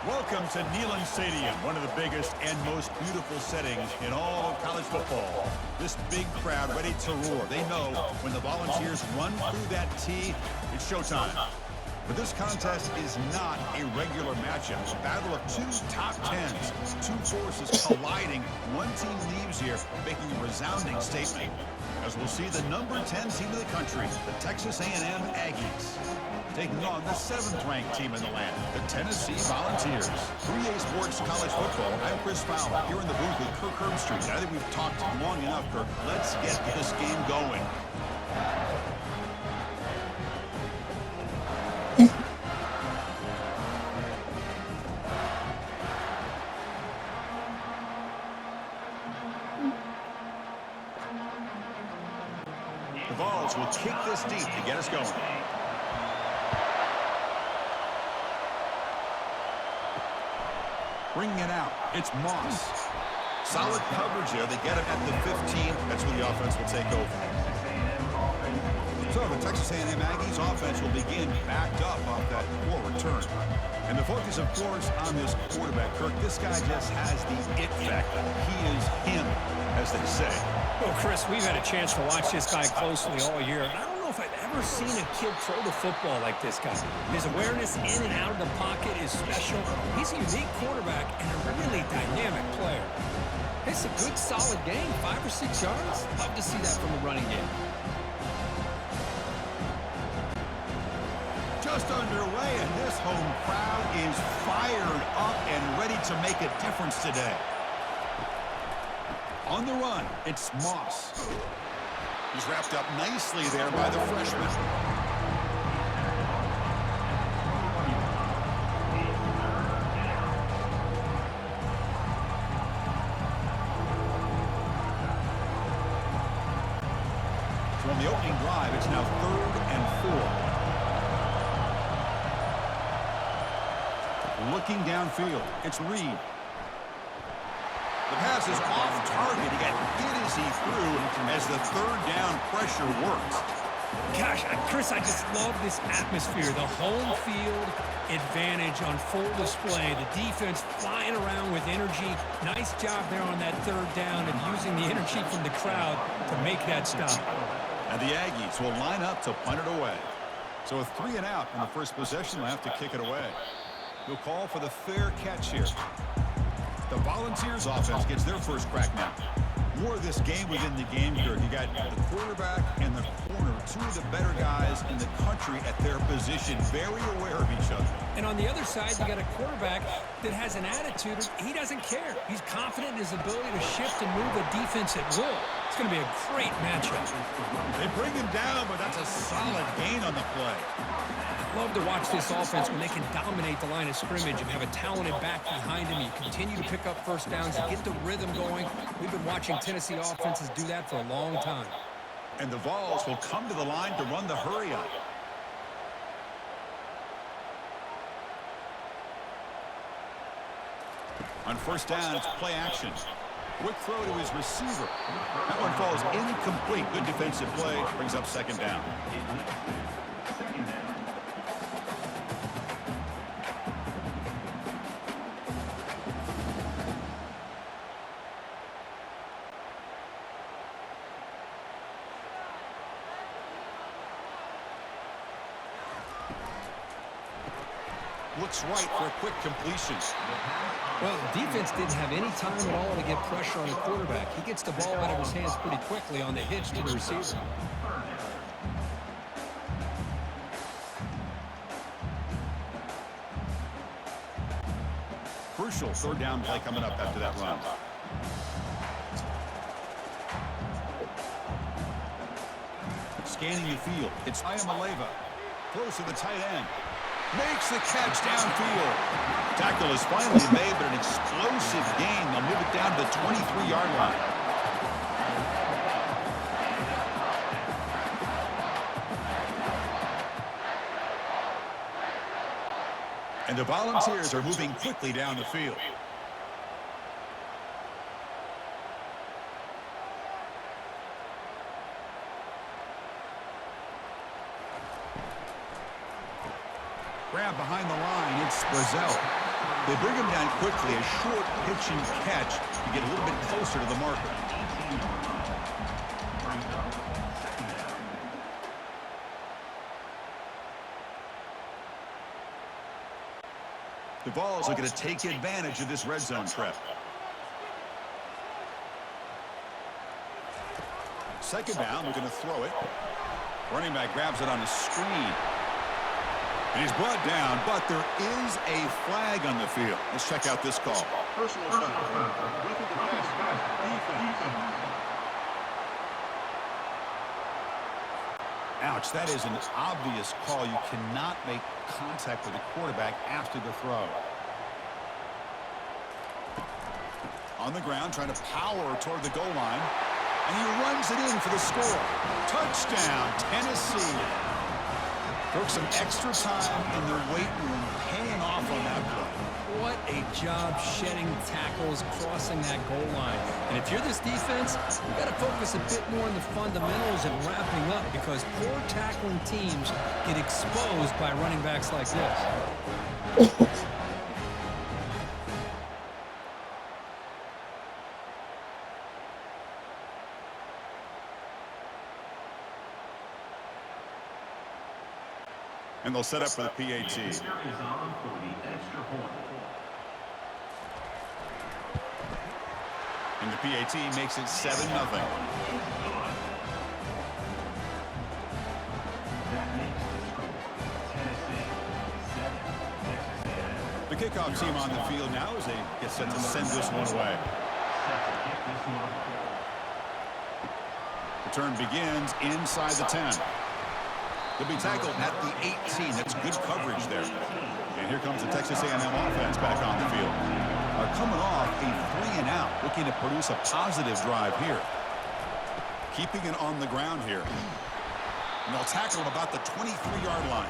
Welcome to Neyland Stadium, one of the biggest and most beautiful settings in all of college football. This big crowd ready to roar. They know when the Volunteers run through that tee, it's showtime. But this contest is not a regular matchup. A battle of two top tens, two forces colliding. One team leaves here making a resounding statement. As we'll see the number 10 team in the country, the Texas A&M Aggies, taking on the 7th-ranked team in the land, the Tennessee Volunteers. 3A Sports College Football. I'm Chris Fowler here in the booth with Kirk Herbstreit. I think we've talked long enough, Kirk. Let's get this game going. The Vols will kick this deep to get us going. Bringing it out, it's Moss. Solid coverage there. They get him at the 15. That's where the offense will take over. So the Texas A&M Aggies offense will begin backed up off that poor return. And the focus, of course, on this quarterback, Kirk. This guy just has the it factor. He is him, as they say. Well, Chris, we've had a chance to watch this guy closely all year. And I don't know if I've ever seen a kid throw the football like this guy. His awareness in and out of the pocket is special. He's a unique quarterback and a really dynamic player. It's a good, solid game, 5 or 6 yards. Love to see that from the running game. Just underway, and this home crowd is fired up and ready to make a difference today. On the run, it's Moss. He's wrapped up nicely there by the freshman. So on the opening drive, it's now 3rd and 4. Looking downfield, it's Reed. The pass is off target. He got hit as he threw as the 3rd down pressure worked. Gosh, Chris, I just love this atmosphere. The home field advantage on full display. The defense flying around with energy. Nice job there on that 3rd down and using the energy from the crowd to make that stop. And the Aggies will line up to punt it away. So with 3 and out on the first possession, they'll have to kick it away. He'll call for the fair catch here. The Volunteers offense gets their first crack now. More of this game within the game here. You got the quarterback and the corner, 2 of the better guys in the country at their position, very aware of each other. And on the other side, you got a quarterback that has an attitude. He doesn't care. He's confident in his ability to shift and move a defense at will. It's going to be a great matchup. They bring him down, but that's a solid gain on the play. Love to watch this offense when they can dominate the line of scrimmage and have a talented back behind him. You continue to pick up first downs, you get the rhythm going. We've been watching Tennessee offenses do that for a long time. And the Vols will come to the line to run the hurry up. On first down, it's play action. Quick throw to his receiver. That one falls incomplete. Good defensive play. Brings up 2nd down. Looks right for a quick completion. Well, the defense didn't have any time at all to get pressure on the quarterback. He gets the ball out of his hands pretty quickly on the hitch to the receiver. Crucial 3rd down play coming up after that run. Scanning the field, it's Ayamaleva. Throws to the tight end. Makes the catch downfield. Tackle is finally made, but an explosive gain. They'll move it down to the 23-yard line. And the Volunteers are moving quickly down the field. Grab behind the line, it's Brazel. They bring him down quickly, a short pitch and catch to get a little bit closer to the marker. The Vols are going to take advantage of this red zone trip. Second down, we're going to throw it. Running back grabs it on the screen. And he's brought down, but there is a flag on the field. Let's check out this call. Personal foul. With the pass. Defense. Ouch, that is an obvious call. You cannot make contact with the quarterback after the throw. On the ground, trying to power toward the goal line. And he runs it in for the score. Touchdown, Tennessee. Took some extra time in their weight room, paying off on that play. What a job shedding tackles, crossing that goal line. And if you're this defense, you've got to focus a bit more on the fundamentals and wrapping up, because poor tackling teams get exposed by running backs like this. And they'll set up for the PAT. And the PAT makes it 7-0. The kickoff team on the field now as they get set to send this one away. The turn begins inside the 10. They'll be tackled at the 18. That's good coverage there. And here comes the Texas A&M offense back on the field. Coming off a 3-and-out, looking to produce a positive drive here. Keeping it on the ground here. And they'll tackle him about the 23-yard line.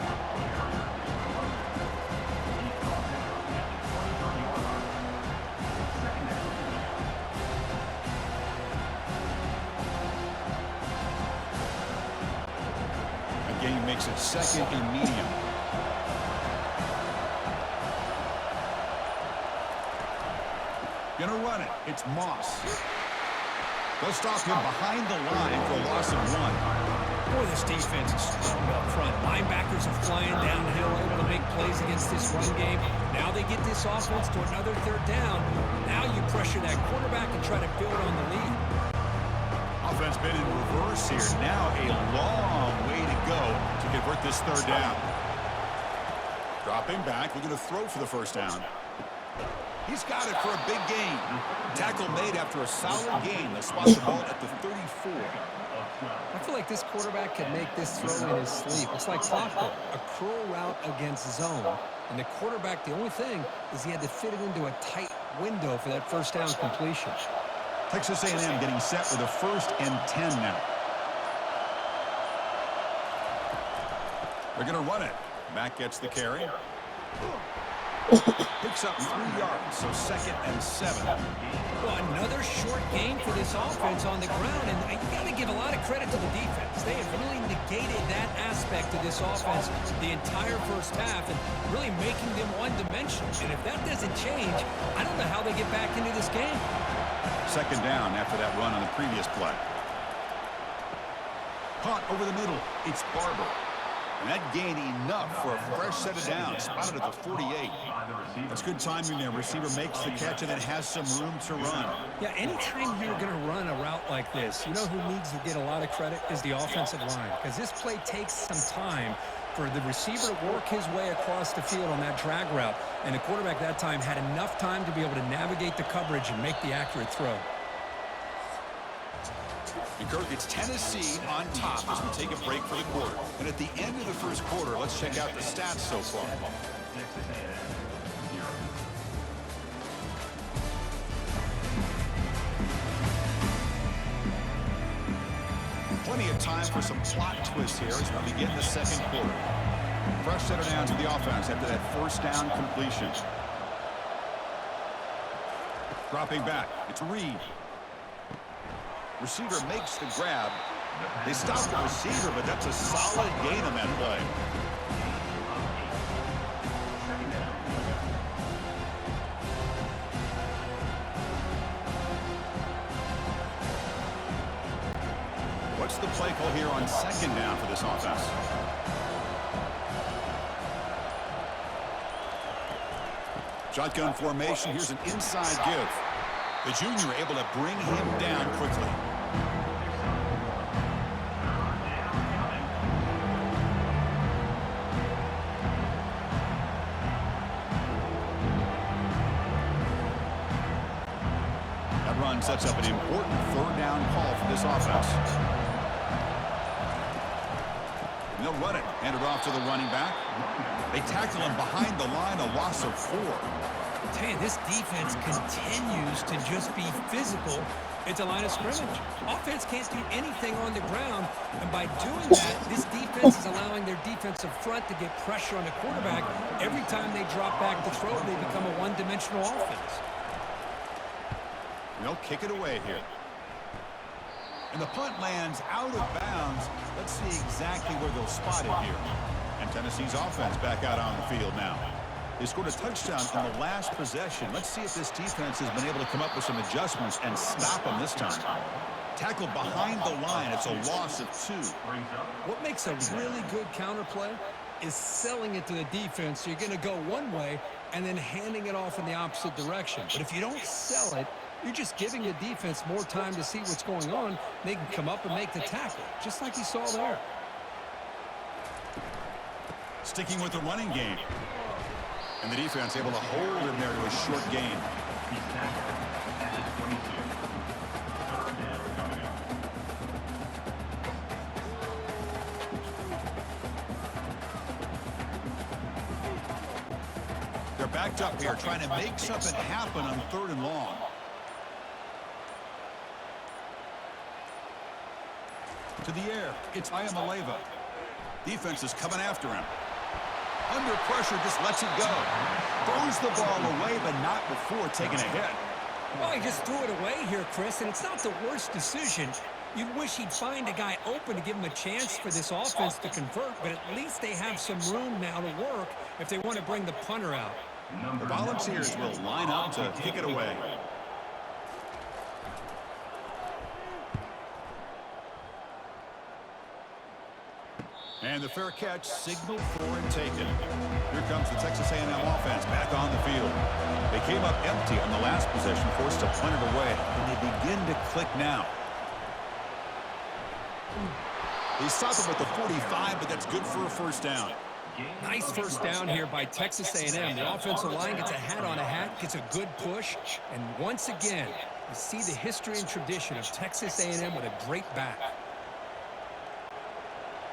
Again, makes it second and medium. Gonna run it. It's Moss. They'll stop him behind the line for a loss of 1. Boy, this defense is strong up front. Linebackers are flying downhill, able to make plays against this run game. Now they get this offense to another third down. Now you pressure that quarterback and try to build on the lead. Offense been in reverse here. Now a long way to go to convert this third down. Dropping back. We're going to throw for the first down. He's got it for a big gain. Tackle made after a solid gain. They spot the ball at the 34. I feel like this quarterback can make this throw in his sleep. It's like clockwork, a curl route against zone. And the quarterback, the only thing is he had to fit it into a tight window for that first down completion. Texas A&M getting set with a 1st and 10 now. They're going to run it. Mack gets the carry. Picks up 3 yards, so 2nd and 7. Well, another short gain for this offense on the ground, and you got to give a lot of credit to the defense. They have really negated that aspect of this offense the entire first half and really making them one-dimensional. And if that doesn't change, I don't know how they get back into this game. 2nd down after that run on the previous play. Caught over the middle. It's Barber. And that gained enough for a fresh set of downs. Spotted at the 48. That's good timing there. Receiver makes the catch and then has some room to run. Yeah, anytime you're going to run a route like this, you know who needs to get a lot of credit is the offensive line. Because this play takes some time for the receiver to work his way across the field on that drag route. And the quarterback that time had enough time to be able to navigate the coverage and make the accurate throw. And Kirk, it's Tennessee on top as we take a break for the quarter. And at the end of the first quarter, let's check out the stats so far. Plenty of time for some plot twists here as we begin the second quarter. Fresh set of downs to the offense after that first down completion. Dropping back, it's Reed. Receiver makes the grab. They stop the receiver, but that's a solid gain on that play. What's the play call here on second down for this offense? Shotgun formation. Here's an inside give. The junior able to bring him down quickly. That run sets up an important third down call for this offense. And they'll run it. Hand it off to the running back. They tackle him behind the line, a loss of 4. Tell you, this defense continues to just be physical at the line of scrimmage. Offense can't do anything on the ground, and by doing that, this defense is allowing their defensive front to get pressure on the quarterback. Every time they drop back to throw, they become a one-dimensional offense. They'll kick it away here. And the punt lands out of bounds. Let's see exactly where they'll spot it here. And Tennessee's offense back out on the field now. They scored a touchdown in the last possession. Let's see if this defense has been able to come up with some adjustments and stop them this time. Tackled behind the line. It's a loss of 2. What makes a really good counterplay is selling it to the defense. So you're going to go one way and then handing it off in the opposite direction. But if you don't sell it, you're just giving the defense more time to see what's going on. They can come up and make the tackle, just like you saw there. Sticking with the running game. And the defense able to hold him there to a short gain. They're backed up here trying to make something happen on 3rd and long. To the air, it's Iamaleava. Defense is coming after him. Under pressure, just lets it go. Throws the ball away, but not before taking a hit. Well, he just threw it away here, Chris, and it's not the worst decision. You'd wish he'd find a guy open to give him a chance for this offense to convert, but at least they have some room now to work if they want to bring the punter out. The Volunteers will line up to kick it away. And the fair catch signaled for and taken. Here comes the Texas A&M offense back on the field. They came up empty on the last possession, forced to punt it away, and they begin to click now. They stop him at the 45, but that's good for a first down. Nice first down here by Texas A&M. The offensive line gets a hat on a hat, gets a good push, and once again, you see the history and tradition of Texas A&M with a great back.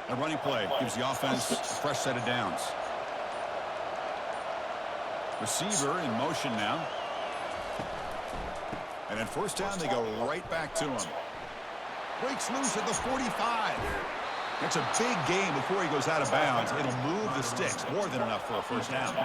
A running play gives the offense a fresh set of downs. Receiver in motion now. And at first down, they go right back to him. Breaks loose at the 45. It's a big gain before he goes out of bounds. It'll move the sticks, more than enough for a first down.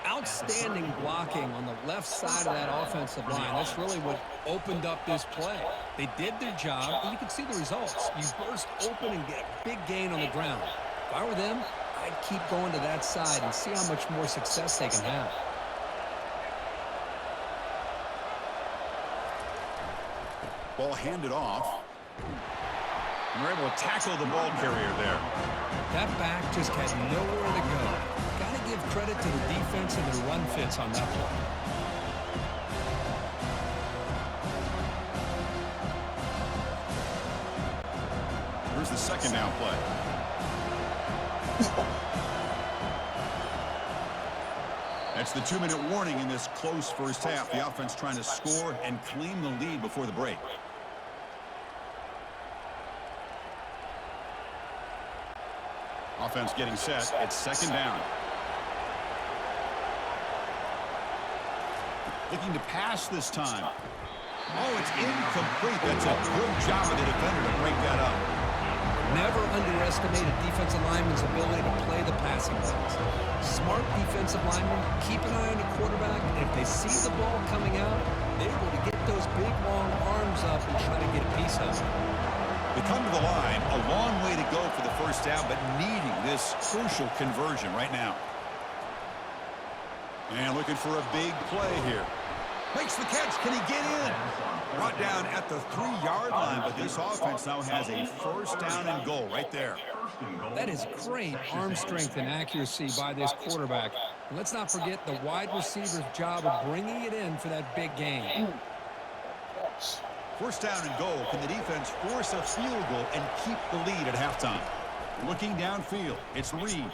Outstanding blocking on the left side of that offensive line. That's really what opened up this play. They did their job, and you can see the results. You burst open and get a big gain on the ground. If I were them, I'd keep going to that side and see how much more success they can have. Ball handed off. And they're able to tackle the ball carrier there. That back just had nowhere to go. Got to give credit to the defense and their run fits on that play. Here's the second down play. That's the 2-minute warning in this close first half. The offense trying to score and claim the lead before the break. Offense getting set. It's second down. Looking to pass this time. Oh, it's incomplete. That's a good job of the defender to break that up. Never underestimate a defensive lineman's ability to play the passing lanes. Smart defensive linemen keep an eye on the quarterback, and if they see the ball coming out, they're able to get those big, long arms up and try to get a piece of it. They come to the line, a long way to go for the first down, but needing this crucial conversion right now. And looking for a big play here. Makes the catch. Can he get in? Brought down at the 3-yard line, but this offense now has a first down and goal right there. That is great arm strength and accuracy by this quarterback. And let's not forget the wide receiver's job of bringing it in for that big gain. First down and goal. Can the defense force a field goal and keep the lead at halftime? Looking downfield, it's Reed.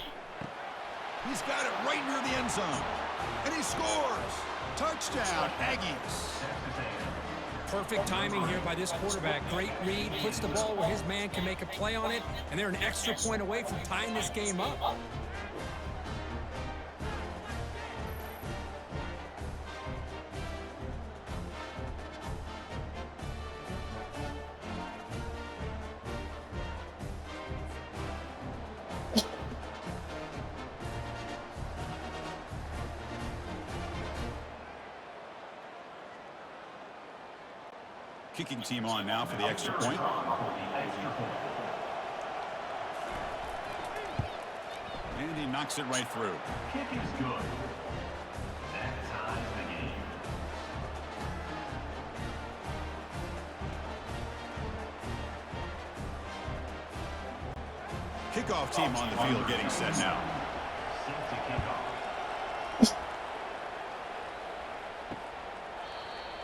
He's got it right near the end zone. And he scores. Touchdown, Aggies. Perfect timing here by this quarterback. Great read, puts the ball where his man can make a play on it, and they're an extra point away from tying this game up. Kicking team on now for the extra point. And he knocks it right through. Kick is good. That ties the game. Kickoff team on the field getting set now. Set to kick off.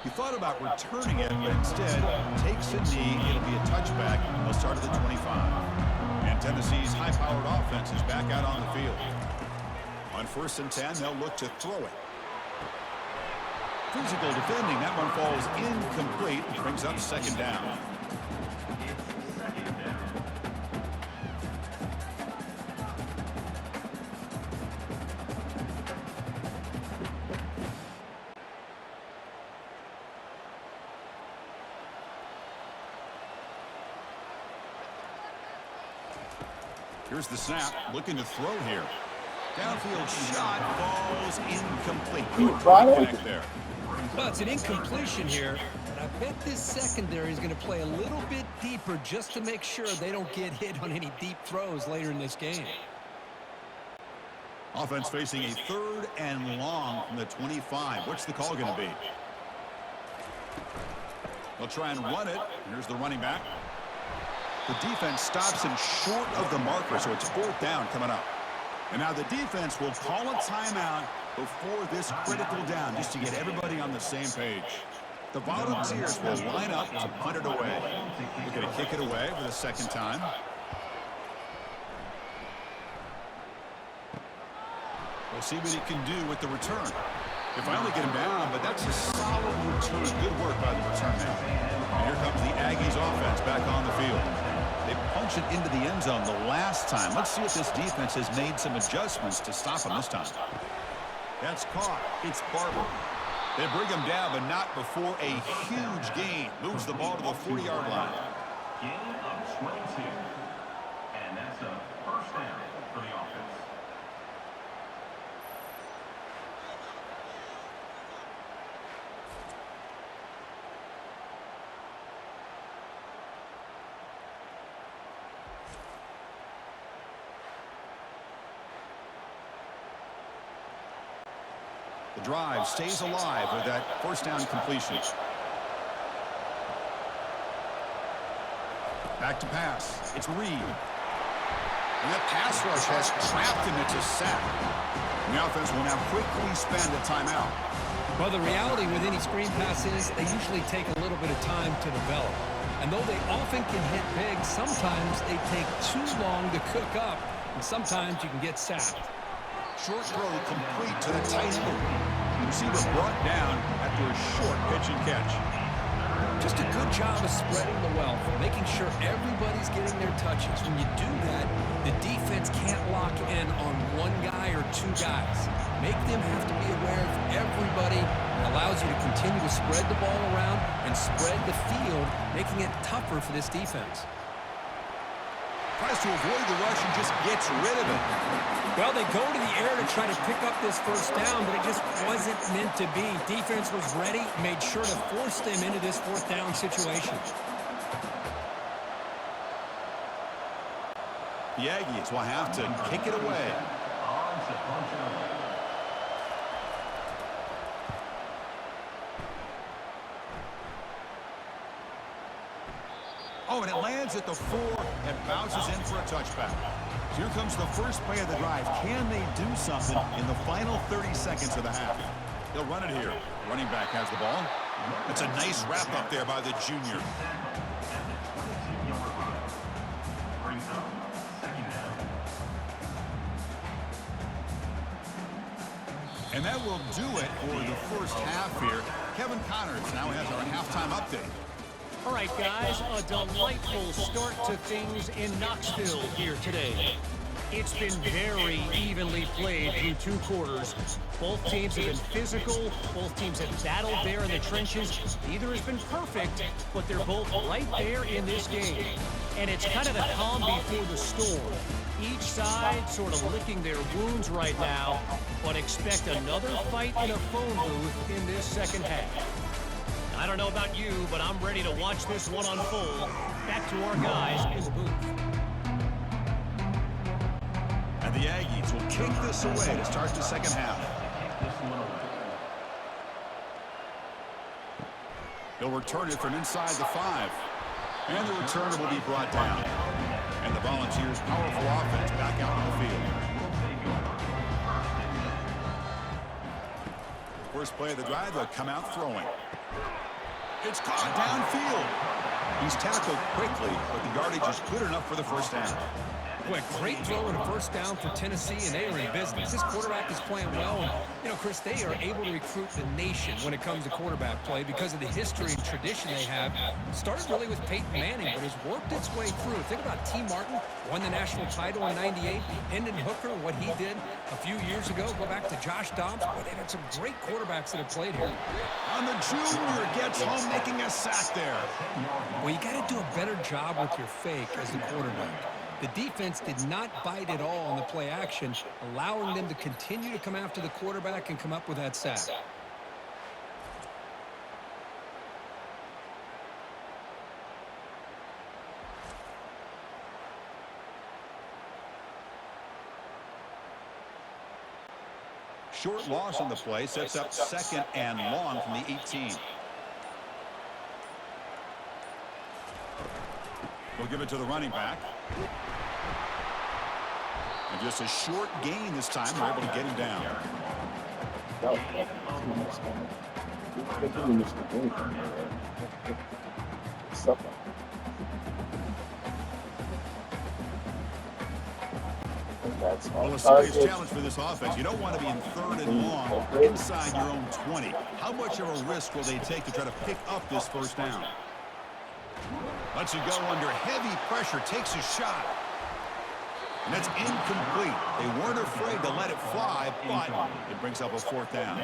He thought about returning it, but instead takes a knee. It'll be a touchback. They'll start at the 25. And Tennessee's high-powered offense is back out on the field. On 1st and 10, they'll look to throw it. Physical defending. That one falls incomplete. Brings up 2nd down. Here's the snap, looking to throw here. Downfield shot falls incomplete. Good connect there. Well, it's an incompletion here, but I bet this secondary is going to play a little bit deeper just to make sure they don't get hit on any deep throws later in this game. Offense facing a 3rd and long from the 25. What's the call going to be? They'll try and run it. Here's the running back. The defense stops him short of the marker, so it's 4th down coming up. And now the defense will call a timeout before this critical down, just to get everybody on the same page. The Volunteers will line up to punt it away. They're going to kick it away for the 2nd time. We'll see what he can do with the return. They finally get him down, but that's a solid return. Good work by the return man. And here comes the Aggies offense back on the field. They punch it into the end zone the last time. Let's see if this defense has made some adjustments to stop him this time. That's caught. It's Barber. They bring him down, but not before a huge gain. Moves the ball to the 40-yard line. Gain of 22. And that's a first down for the offense. The drive stays alive with that 1st down completion. Back to pass. It's Reed. And that pass rush has trapped him into sack. The offense will now quickly spend a timeout. Well, the reality with any screen pass is they usually take a little bit of time to develop. And though they often can hit big, sometimes they take too long to cook up, and sometimes you can get sacked. Short throw complete to the tight end. Receiver brought down after a short pitch and catch. Just a good job of spreading the wealth, making sure everybody's getting their touches. When you do that, the defense can't lock in on one guy or 2 guys. Make them have to be aware of everybody. It allows you to continue to spread the ball around and spread the field, making it tougher for this defense. Tries to avoid the rush and just gets rid of it. Well, they go to the air to try to pick up this 1st down, but it just wasn't meant to be. Defense was ready, made sure to force them into this 4th down situation. The Aggies will have to kick it away. Oh, and it lands at the 4 and bounces in for a touchback. So here comes the first play of the drive. Can they do something in the final 30 seconds of the half? They'll run it here. Running back has the ball. That's a nice wrap up there by the junior. And that will do it for the first half here. Kevin Connors now has our halftime update. All right, guys, a delightful start to things in Knoxville here today. It's been very evenly played through 2 quarters. Both teams have been physical. Both teams have battled there in the trenches. Neither has been perfect, but they're both right there in this game. And it's kind of the calm before the storm. Each side sort of licking their wounds right now, but expect another fight in a phone booth in this second half. I don't know about you, but I'm ready to watch this one unfold. Back to our guys in the booth. And the Aggies will kick this away to start the second half. They'll return it from inside the 5. And the returner will be brought down. And the Volunteers' powerful offense back out on the field. First play of the drive, they'll come out throwing. It's caught downfield. He's tackled quickly, but the yardage is good enough for the first down. Boy, great throw and a first down for Tennessee, and they are in business. This quarterback is playing well, and, you know, Chris, they are able to recruit the nation when it comes to quarterback play because of the history and tradition they have. Started really with Peyton Manning, but has worked its way through. Think about T. Martin, won the national title in '98. Hendon Hooker, what he did a few years ago. Go back to Josh Dobbs. Boy, they've had some great quarterbacks that have played here. And the junior gets home, making a sack there. Well, you got to do a better job with your fake as the quarterback. The defense did not bite at all on the play action, allowing them to continue to come after the quarterback and come up with that sack. Short loss on the play sets up 2nd and long from the 18. We'll give it to the running back. And just a short gain this time. They're able to get him down. Well, a serious challenge for this offense. You don't want to be in 3rd and long inside your own 20. How much of a risk will they take to try to pick up this first down? Lets it go under heavy pressure, takes a shot. And that's incomplete. They weren't afraid to let it fly, but it brings up a 4th down.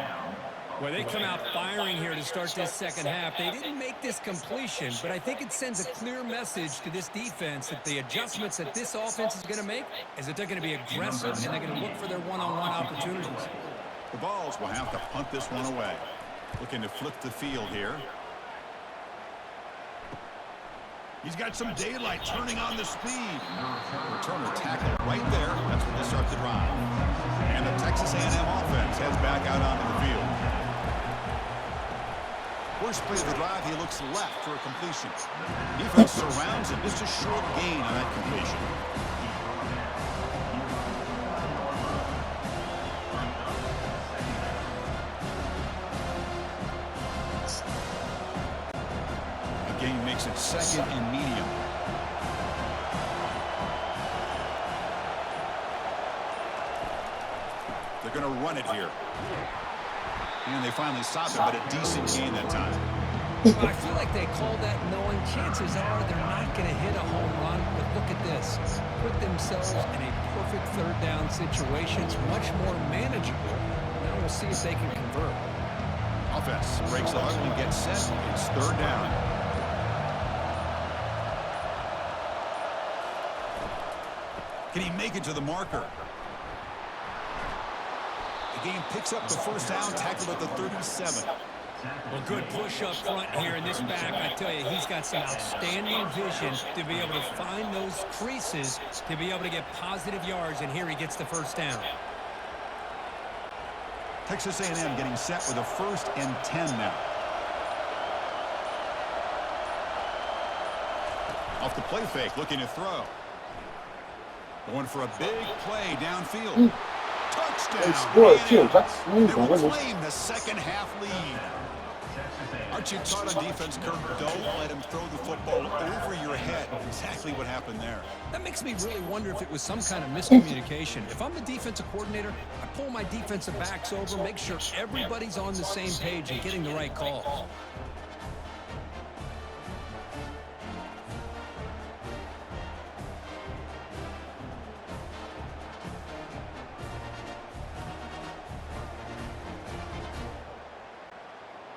Well, they come out firing here to start this second half. They didn't make this completion, but I think it sends a clear message to this defense that the adjustments that this offense is going to make is that they're going to be aggressive and they're going to look for their one-on-one opportunities. The Vols will have to punt this one away. Looking to flip the field here. He's got some daylight, turning on the speed. Returner tackled right there. That's where they start the drive. And the Texas A&M offense heads back out onto the field. First play of the drive, he looks left for a completion. Defense surrounds him. Just a short gain on that completion. Gain makes it 2nd and medium. They're going to run it here. And they finally stop it, but a decent gain that time. Well, I feel like they called that knowing chances are they're not going to hit a home run, but look at this. Put themselves in a perfect 3rd down situation. It's much more manageable. Now we'll see if they can convert. Offense breaks the huddle and gets set. It's 3rd down. Can he make it to the marker? The game picks up the first down, tackled at the 37. Well, good push up front here in this back. I tell you, he's got some outstanding vision to be able to find those creases, to be able to get positive yards, and here he gets the first down. Texas A&M getting set with a 1st and 10 now. Off the play fake, looking to throw. Going for a big play downfield. Touchdown. They will claim the second half lead. Aren't you taught on defense, Kirk? Don't let him throw the football over your head. Exactly what happened there. That makes me really wonder if it was some kind of miscommunication. If I'm the defensive coordinator, I pull my defensive backs over, make sure everybody's on the same page and getting the right call.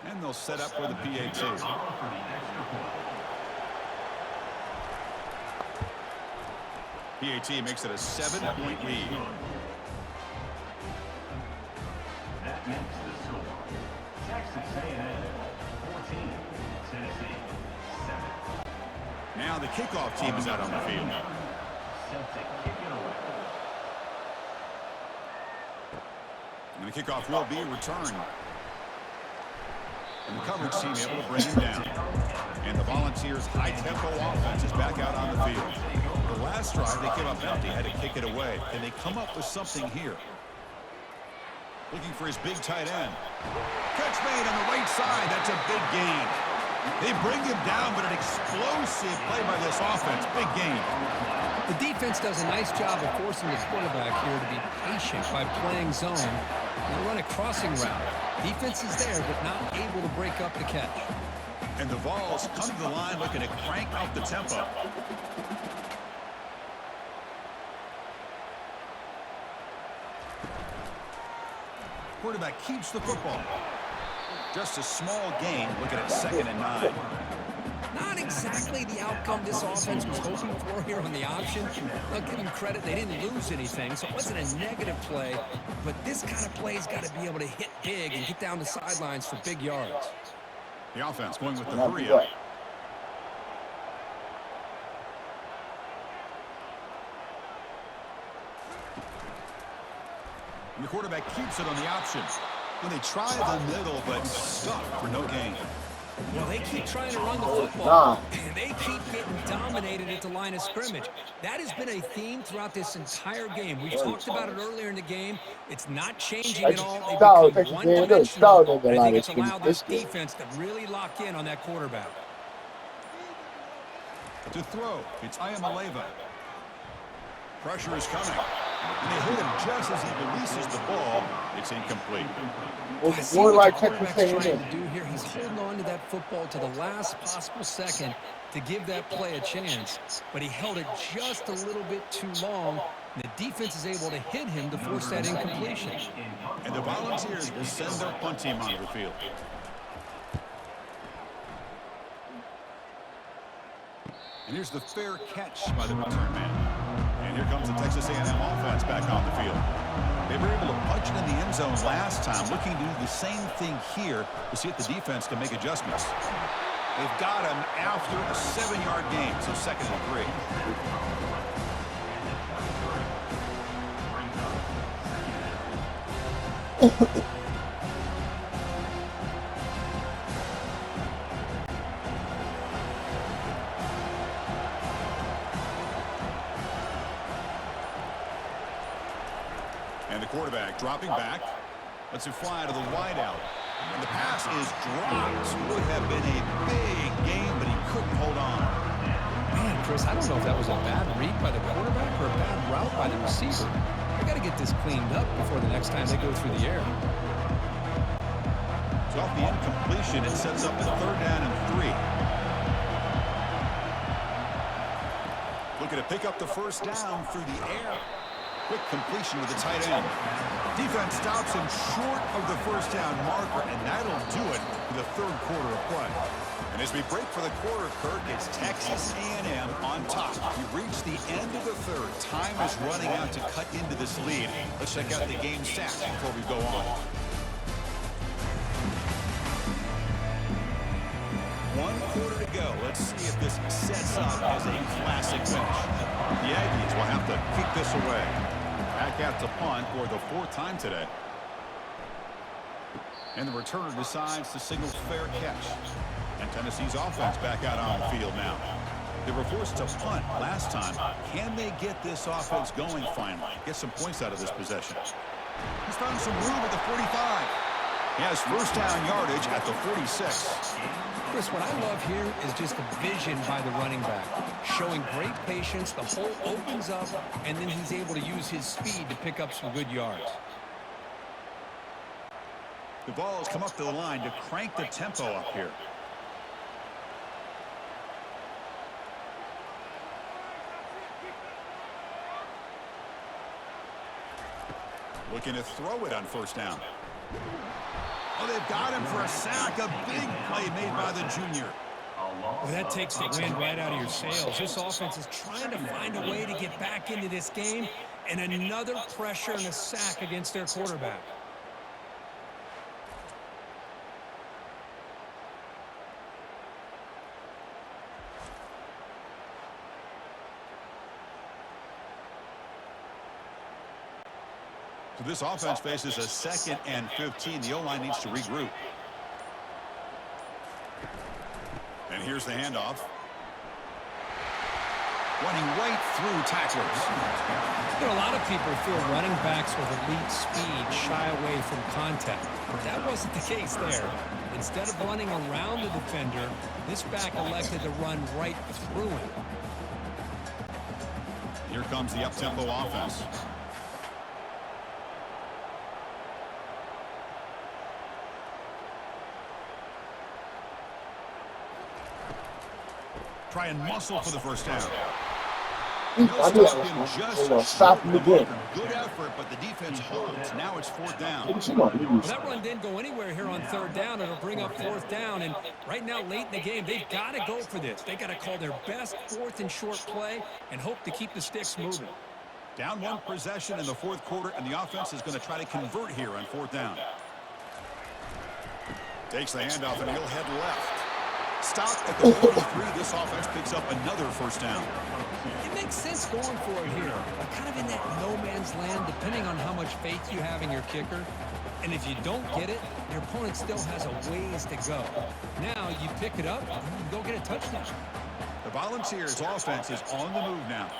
And they'll set up for the PAT. PAT makes it a 7-point lead. That makes the score. Texas A&M 14, Tennessee 7. Now the kickoff team is out on the field. Set to kick it away. And the kickoff will be returned. And the coverage team able to bring him down. And the Volunteers' high-tempo offense is back out on the field. The last drive, they came up empty, had to kick it away. Can they come up with something here? Looking for his big tight end. Catch made on the right side. That's a big gain. They bring him down, but an explosive play by this offense. Big gain. The defense does a nice job of forcing the quarterback here to be patient by playing zone. They run a crossing route. Defense is there, but not able to break up the catch. And the Vols come to the line looking to crank up the tempo. Quarterback keeps the football. Just a small gain, looking at 2nd and 9. Not exactly the outcome this offense was hoping for here on the option. I'll give them credit, they didn't lose anything, so it wasn't a negative play. But this kind of play's got to be able to hit big and get down the sidelines for big yards. The offense going with the 3-up. And the quarterback keeps it on the option. And they try the middle, but stuck for no gain. Well, they keep trying to run the football, and they keep getting dominated at the line of scrimmage. That has been a theme throughout this entire game. We talked about it earlier in the game. It's not changing at all. They become one-dimensional. I think it's allowed this defense to really lock in on that quarterback. To throw, it's Iamaleava. Pressure is coming. And they hit him just as he releases the ball. It's incomplete. More like Texas A&M. Trying to do here, he's holding on to that football to the last possible second to give that play a chance, but he held it just a little bit too long, and the defense is able to hit him to force that incompletion. And the Volunteers will send their punt team onto the field. And here's the fair catch by the return man. And here comes the Texas A&M offense back on the field. They were able to punch it in the end zone last time, looking to do the same thing here to see if the defense can make adjustments. They've got him after a 7-yard gain, so 2nd and 3. And the quarterback dropping back. Lets it fly to the wideout. And the pass is dropped. Would have been a big game, but he couldn't hold on. Man, Chris, I don't know if that was a bad read by the quarterback or a bad route by the receiver. They got to get this cleaned up before the next time they go through the air. So off the incompletion, it sets up a 3rd down and 3. Looking to pick up the 1st down through the air. Quick completion to the tight end. Defense stops him short of the 1st down marker, and that'll do it for the 3rd quarter of play. And as we break for the quarter, Kirk, it's Texas A&M on top. We reach the end of the 3rd. Time is running out to cut into this lead. Let's check out the game stats before we go on. 1 quarter to go. Let's see if this sets up as a classic finish. The Aggies will have to kick this away. Back at the punt for the 4th time today. And the returner decides to signal fair catch. And Tennessee's offense back out on the field now. They were forced to punt last time. Can they get this offense going finally? Get some points out of this possession. He's found some room at the 45. He has first down yardage at the 46. Chris, what I love here is just the vision by the running back. Showing great patience, the hole opens up, and then he's able to use his speed to pick up some good yards. The ball has come up to the line to crank the tempo up here. Looking to throw it on first down. Oh, they've got him for a sack. A big play made by the junior. Well, that takes the wind right out of your sails. This offense is trying to find a way to get back into this game, and another pressure and a sack against their quarterback. So this offense faces a 2nd and 15. The O-line needs to regroup. And here's the handoff. Running right through tacklers. You know, a lot of people feel running backs with elite speed shy away from contact, but that wasn't the case there. Instead of running around the defender, this back elected to run right through him. Here comes the up-tempo offense. Try and muscle for the first down. No stop him just stop him again. Good effort, but the defense holds. Now it's 4th down. Well, that run didn't go anywhere here on 3rd down. It'll bring up 4th down. And right now, late in the game, they've got to go for this. They got to call their best 4th and short play and hope to keep the sticks moving. Down 1 possession in the 4th quarter, and the offense is going to try to convert here on 4th down. Takes the handoff, and he'll head left. Stop at the 43. This offense picks up another first down. It makes sense going for it here. But kind of in that no man's land, depending on how much faith you have in your kicker. And if you don't get it, your opponent still has a ways to go. Now you pick it up and you go get a touchdown. The Volunteers offense is on the move now.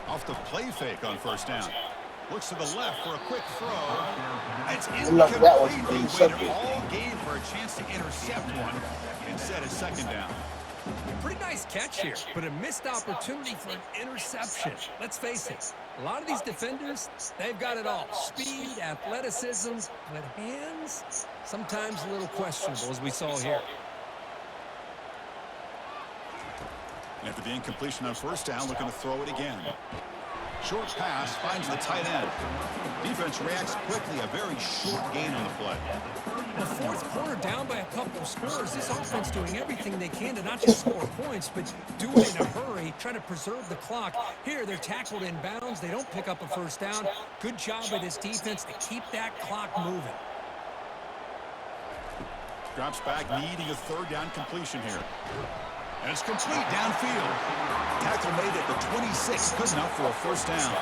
Off the play fake on first down. Looks to the left for a quick throw. It's incomplete. They waited all game for a chance to intercept one. Instead, a 2nd down. Pretty nice catch here, but a missed opportunity for an interception. Let's face it, a lot of these defenders, they've got it all. Speed, athleticism, but hands, sometimes a little questionable, as we saw here. And after the incompletion on first down, looking to throw it again. Short pass finds the tight end. Defense reacts quickly. A very short gain on the play. The 4th quarter down by a couple of scores. This offense doing everything they can to not just score points, but do it in a hurry, try to preserve the clock. Here, they're tackled in bounds. They don't pick up a first down. Good job by this defense to keep that clock moving. Drops back, needing a 3rd down completion here. And it's complete downfield. Tackle made at the 26, good enough for a first down.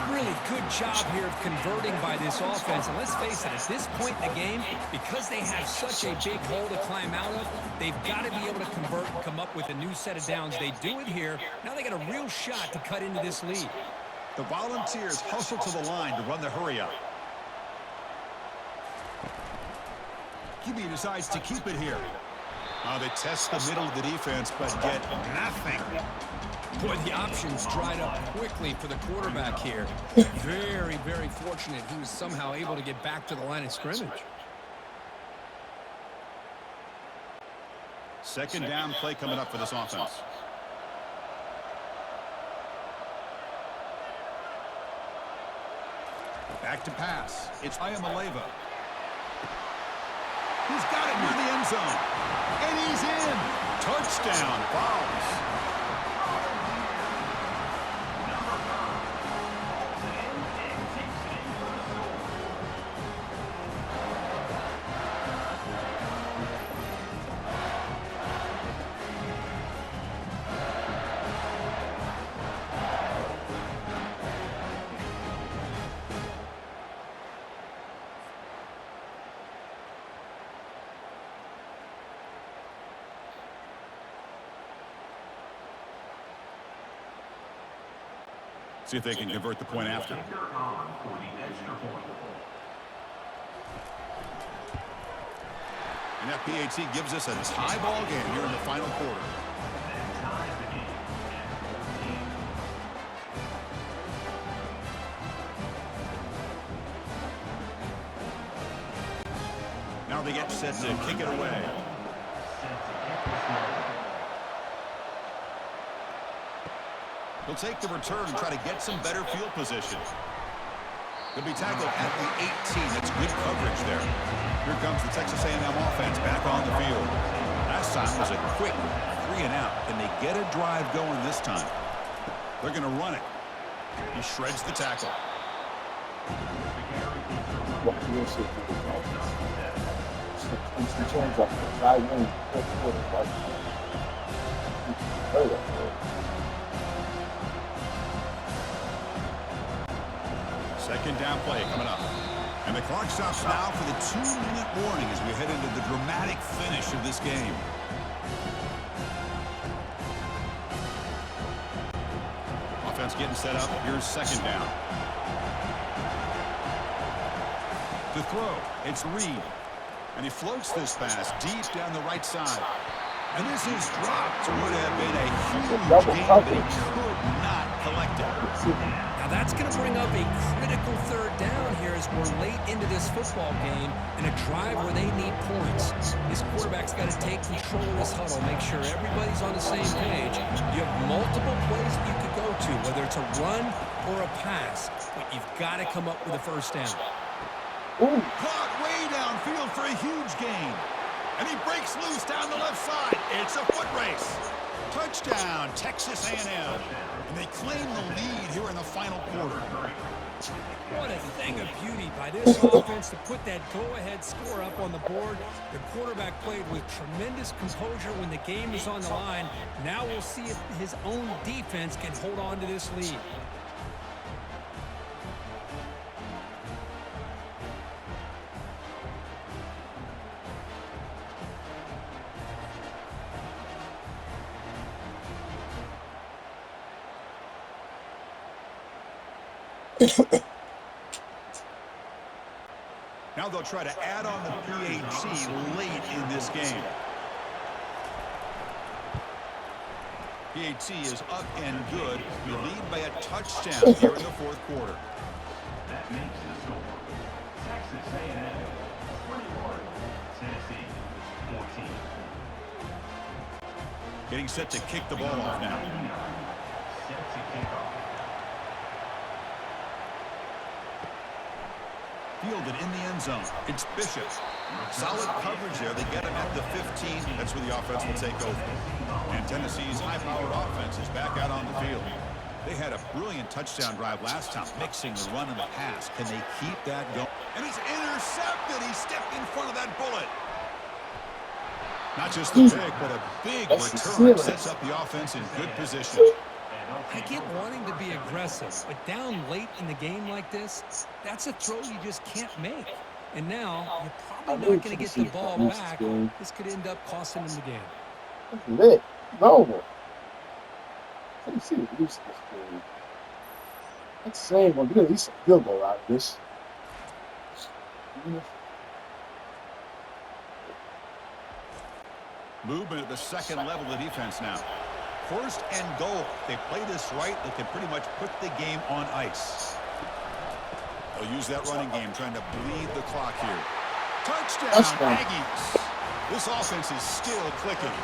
Really good job here of converting by this offense. And let's face it, at this point in the game, because they have such a big hole to climb out of, they've got to be able to convert and come up with a new set of downs. They do it here. Now they got a real shot to cut into this lead. The Volunteers hustle to the line to run the hurry up. QB decides to keep it here. They test the middle of the defense, but get nothing. Boy, the options dried up quickly for the quarterback here. Very, very fortunate he was somehow able to get back to the line of scrimmage. 2nd down play coming up for this offense. Back to pass. It's Ayamaleva. He's got it near the end zone. And he's in. Touchdown, Vols. See if they can convert the point after. They're on for the extra point. And that PAT gives us a tie ball game here in the final quarter. That ties the game at 14. Now they get set to kick it away. He'll take the return and try to get some better field position. He'll be tackled at the 18. That's good coverage there. Here comes the Texas A&M offense back on the field. Last time was a quick 3 and out. Can they get a drive going this time? They're going to run it. He shreds the tackle. Second down play coming up. And the clock stops now for the 2-minute warning as we head into the dramatic finish of this game. Offense getting set up. Here's second down. To throw, it's Reed. And he floats this pass deep down the right side. And this is dropped. Would have been a huge game, but he could not collect it. Now that's going to bring up a critical third down here as we're late into this football game in a drive where they need points. This quarterback's got to take control of this huddle, make sure everybody's on the same page. You have multiple plays that you could go to, whether it's a run or a pass, but you've got to come up with a first down. Caught way downfield for a huge gain. And he breaks loose down the left side. It's a foot race. Touchdown, Texas A&M. And they claim the lead here in the final quarter. What a thing of beauty by this offense to put that go-ahead score up on the board. The quarterback played with tremendous composure when the game is on the line. Now we'll see if his own defense can hold on to this lead. Now they'll try to add on the PAT late in this game. PAT is up and good. We lead by a touchdown here in the fourth quarter. That makes the score. Texas A&M 21, Tennessee 14. Getting set to kick the ball off now. Set to kick off. Fielded in the end zone. It's Bishop. Solid coverage there. They get him at the 15. That's where the offense will take over. And Tennessee's high-powered offense is back out on the field. They had a brilliant touchdown drive last time, mixing the run and the pass. Can they keep that going? And he's intercepted. He stepped in front of that bullet. Not just the pick, but a big return sets up the offense in good position. I get wanting to be aggressive, but down late in the game like this, that's a throw you just can't make. And now, you're probably not going to get the ball back. This could end up costing them the game. That's lit. It's over. Let me see the loose this game. That's the same one. We're going to get some field goal out of this. Movement at the second level of the defense now. First and goal. They play this right, they can pretty much put the game on ice. They'll use that running game, trying to bleed the clock here. Touchdown, Aggies. This offense is still clicking.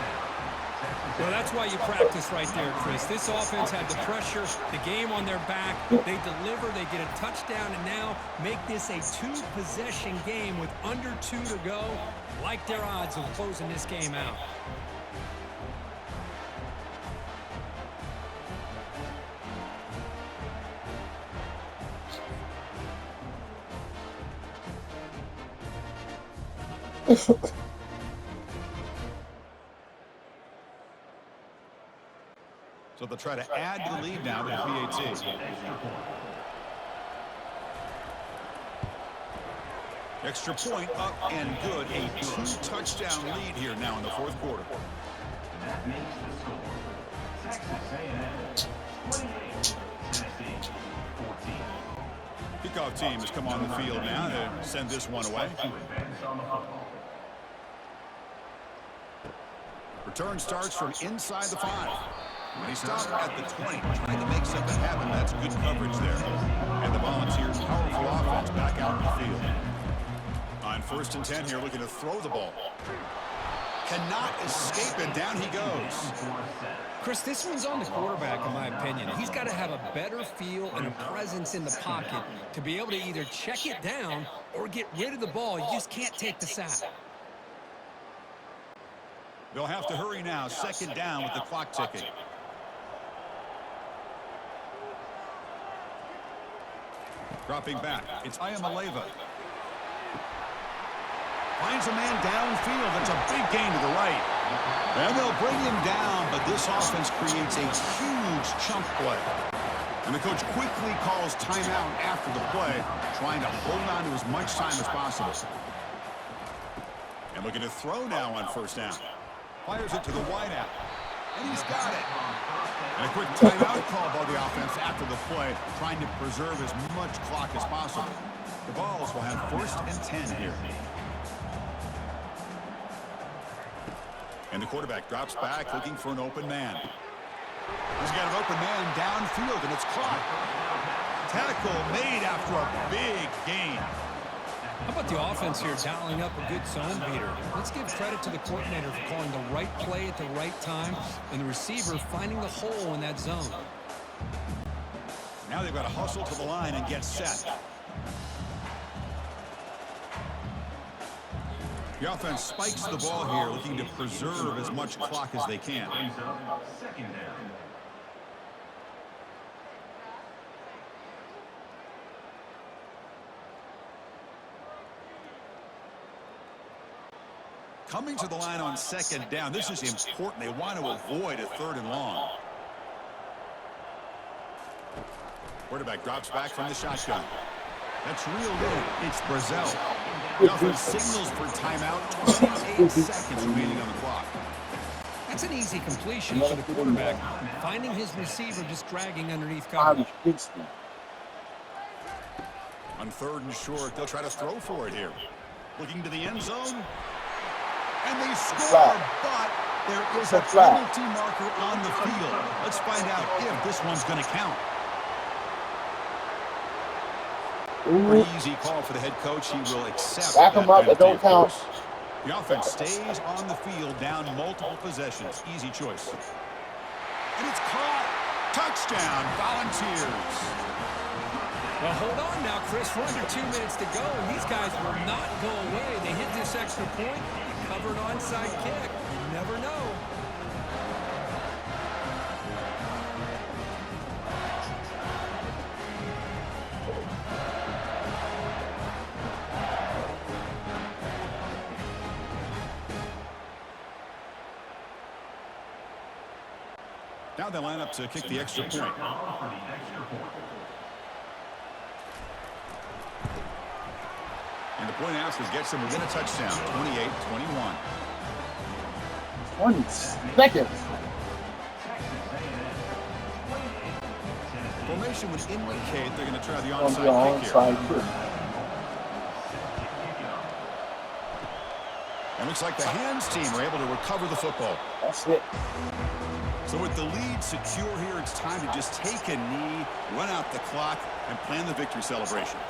Well, that's why you practice right there, Chris. This offense had the pressure, the game on their back. They deliver, they get a touchdown, and now make this a two-possession game with under 2 to go. Like their odds of closing this game out. So they'll try to add to the lead now with the PAT. Extra point up and good. A 2-touchdown lead here now in the fourth quarter. That makes the score. Texas A&M Kickoff team has come on the field now to send this one away. Return starts from inside the 5. When he stopped at the 20, trying to make something happen. That's good coverage there. And the Volunteers' powerful offense back out in the field. On 1st and 10 here, looking to throw the ball. Cannot escape, and down he goes. Chris, this one's on the quarterback, in my opinion. He's got to have a better feel and a presence in the pocket to be able to either check it down or get rid of the ball. You just can't take the sack. They'll have to hurry now. 2nd down with the clock ticking. Dropping back, it's Ayamaleva. Finds a man downfield. That's a big gain to the right. And they'll bring him down, but this offense creates a huge chunk play. And the coach quickly calls timeout after the play, trying to hold on to as much time as possible. And looking to throw now on 1st down. Fires it to the wideout. And he's got it. And a quick timeout call by the offense after the play, trying to preserve as much clock as possible. The Vols will have 1st and 10 here. And the quarterback drops back, looking for an open man. He's got an open man downfield, and it's caught. Tackle made after a big gain. How about the offense here dialing up a good zone beater? Let's give credit to the coordinator for calling the right play at the right time and the receiver finding the hole in that zone. Now they've got to hustle to the line and get set. The offense spikes the ball here, looking to preserve as much clock as they can. 2nd down. Coming to the line on 2nd down, this is important. They want to avoid a 3rd and long. Quarterback drops back from the shotgun. That's real good. It's Brazzell. The offense signals for timeout. 28 seconds remaining on the clock. That's an easy completion for the quarterback, finding his receiver just dragging underneath coverage. On 3rd and short, they'll try to throw for it here. Looking to the end zone. And they score, but there is a penalty marker on the field. Let's find out if this one's going to count. Pretty easy call for the head coach. He will accept Back him up, but don't count. The offense stays on the field, down multiple possessions. Easy choice. And it's caught. Touchdown, Volunteers. Well, hold on now, Chris. We're under 2 minutes to go, and these guys will not go away. They hit this extra point, covered onside kick. You never know. Now they line up to kick the extra point. And the point after gets them within a touchdown, 28-21. 20 seconds. Formation would indicate they're going to try the onside kick here. And looks like the hands team are able to recover the football. That's it. So with the lead secure here, it's time to just take a knee, run out the clock, and plan the victory celebration.